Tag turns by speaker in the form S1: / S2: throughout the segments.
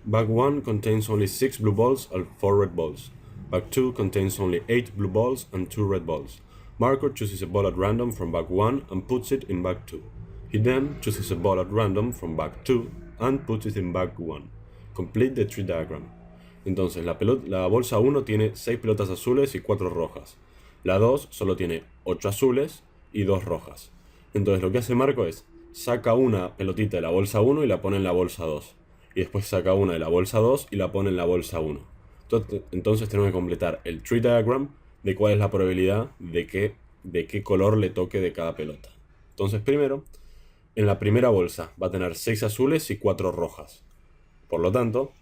S1: Bag 1 contains only 6 blue balls and 4 red balls. Bag 2 contains only 8 blue balls and 2 red balls. Marco chooses a ball at random from bag 1 and puts it in bag 2. He then chooses a ball at random from bag 2 and puts it in bag 1. Complete the tree diagram. Entonces, la bolsa 1 tiene 6 pelotas azules y 4 rojas. La 2 solo tiene 8 azules y 2 rojas. Entonces, lo que hace Marco es, saca una pelotita de la bolsa 1 y la pone en la bolsa 2. Y después saca una de la bolsa 2 y la pone en la bolsa 1. Entonces tenemos que completar el tree diagram de cuál es la probabilidad de qué color le toque de cada pelota. Entonces, primero, en la primera bolsa va a tener 6 azules y 4 rojas. Por lo tanto,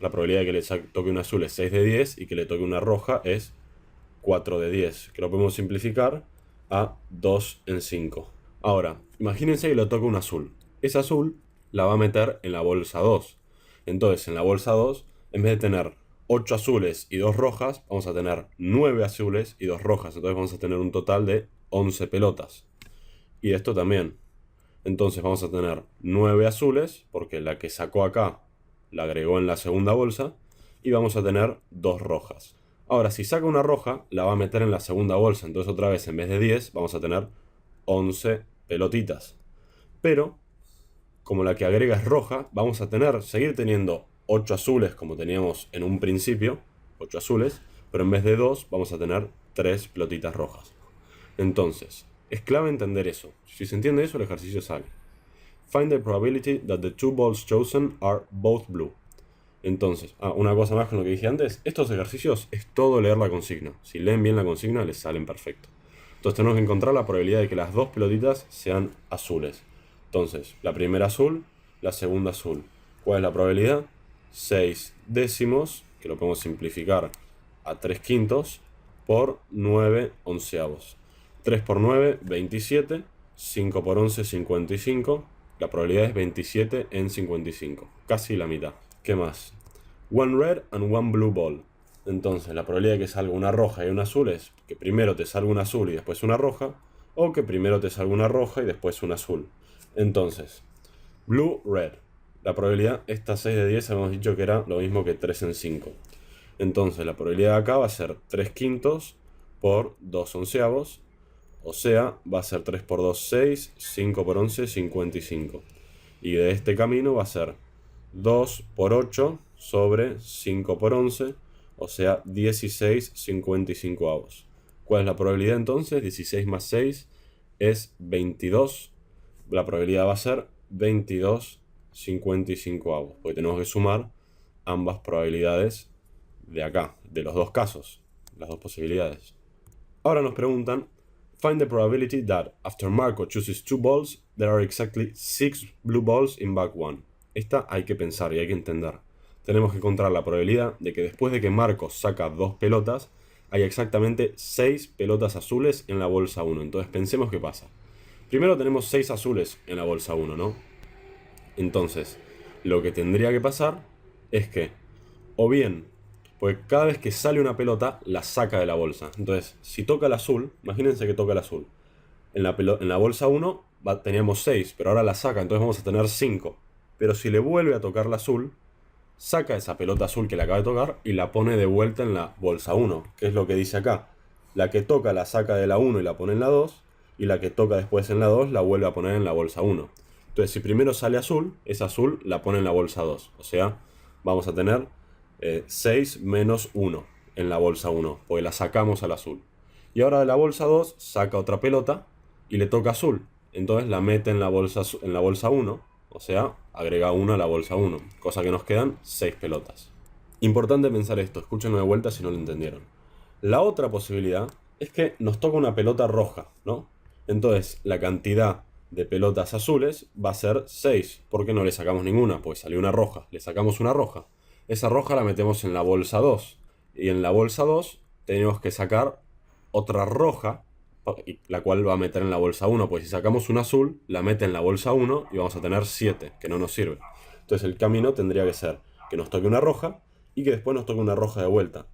S1: la probabilidad de que le toque un azul es 6 de 10 y que le toque una roja es 4 de 10, que lo podemos simplificar a 2 en 5. Ahora, imagínense que le toca un azul. Ese azul la va a meter en la bolsa 2. Entonces, en la bolsa 2, en vez de tener 8 azules y 2 rojas, vamos a tener 9 azules y 2 rojas. Entonces vamos a tener un total de 11 pelotas. Y esto también. Entonces vamos a tener 9 azules, porque la que sacó acá la agregó en la segunda bolsa. Y vamos a tener 2 rojas. Ahora, si saca una roja, la va a meter en la segunda bolsa. Entonces otra vez, en vez de 10, vamos a tener 11 pelotitas. Pero, como la que agrega es roja, vamos a seguir teniendo 8 azules como teníamos en un principio, 8 azules, pero en vez de 2 vamos a tener 3 pelotitas rojas. Entonces, es clave entender eso. Si se entiende eso, el ejercicio sale. Find the probability that the 2 balls chosen are both blue. Entonces, una cosa más con lo que dije antes, estos ejercicios es todo leer la consigna. Si leen bien la consigna, les salen perfecto. Entonces tenemos que encontrar la probabilidad de que las dos pelotitas sean azules. Entonces, la primera azul, la segunda azul. ¿Cuál es la probabilidad? 6 décimos, que lo podemos simplificar a 3 quintos, por 9 onceavos. 3 por 9, 27. 5 por 11, 55. La probabilidad es 27 en 55. Casi la mitad. ¿Qué más? One red and one blue ball. Entonces, la probabilidad de que salga una roja y una azul es que primero te salga una azul y después una roja, o que primero te salga una roja y después una azul. Entonces, blue, red. La probabilidad, esta 6 de 10 habíamos dicho que era lo mismo que 3 en 5. Entonces, la probabilidad de acá va a ser 3 quintos por 2 onceavos. O sea, va a ser 3 por 2, 6, 5 por 11, 55. Y de este camino va a ser 2 por 8 sobre 5 por 11, o sea, 16 55avos. ¿Cuál es la probabilidad entonces? 16 más 6 es 22. La probabilidad va a ser 22 55avos, porque tenemos que sumar ambas probabilidades de acá, de los dos casos, las dos posibilidades. Ahora nos preguntan, find the probability that after Marco chooses 2 balls, there are exactly 6 blue balls in bag 1. Esta hay que pensar y hay que entender. Tenemos que encontrar la probabilidad de que después de que Marcos saca 2 pelotas, hay exactamente 6 pelotas azules en la bolsa 1. Entonces pensemos qué pasa. Primero tenemos 6 azules en la bolsa 1, ¿no? Entonces, lo que tendría que pasar es que, o bien, porque cada vez que sale una pelota, la saca de la bolsa. Entonces, si toca el azul, imagínense que toca el azul. En la bolsa 1 teníamos 6, pero ahora la saca, entonces vamos a tener 5. Pero si le vuelve a tocar la azul, saca esa pelota azul que le acaba de tocar y la pone de vuelta en la bolsa 1, que es lo que dice acá. La que toca la saca de la 1 y la pone en la 2, y la que toca después en la 2 la vuelve a poner en la bolsa 1. Entonces, si primero sale azul, esa azul la pone en la bolsa 2. O sea, vamos a tener 6 menos 1 en la bolsa 1, porque la sacamos al azul. Y ahora de la bolsa 2 saca otra pelota y le toca azul. Entonces la mete en la bolsa 1, o sea, agrega 1 a la bolsa 1, cosa que nos quedan 6 pelotas. Importante pensar esto, escúchenlo de vuelta si no lo entendieron. La otra posibilidad es que nos toca una pelota roja, ¿no? Entonces la cantidad de pelotas azules va a ser 6. ¿Por qué no le sacamos ninguna? Pues salió una roja, le sacamos una roja. Esa roja la metemos en la bolsa 2. Y en la bolsa 2 tenemos que sacar otra roja, la cual va a meter en la bolsa 1. Pues si sacamos una azul, la mete en la bolsa 1 y vamos a tener 7, que no nos sirve. Entonces el camino tendría que ser que nos toque una roja y que después nos toque una roja de vuelta.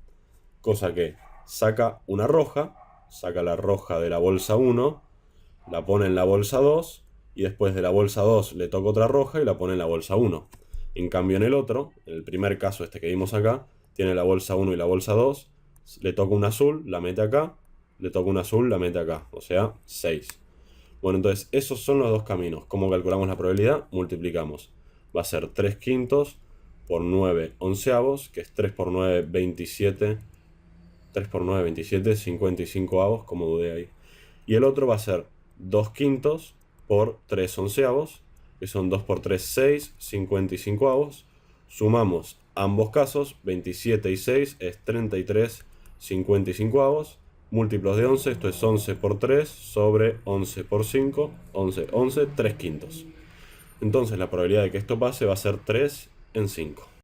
S1: Cosa que saca una roja, saca la roja de la bolsa 1, la pone en la bolsa 2 y después de la bolsa 2 le toca otra roja y la pone en la bolsa 1. En cambio en el otro, en el primer caso este que vimos acá, tiene la bolsa 1 y la bolsa 2, le toca un azul, la mete acá, le toca un azul, la mete acá, o sea, 6. Bueno, entonces esos son los dos caminos. ¿Cómo calculamos la probabilidad? Multiplicamos. Va a ser 3 quintos por 9 onceavos, que es 3 por 9, 27. 3 por 9, 27, 55 avos, como dudé ahí. Y el otro va a ser 2 quintos por 3 onceavos, que son 2 por 3, 6, 55 avos. Sumamos ambos casos, 27 y 6 es 33, 55 avos. Múltiplos de 11, esto es 11 por 3 sobre 11 por 5, 11, 11, 3 quintos. Entonces la probabilidad de que esto pase va a ser 3 en 5.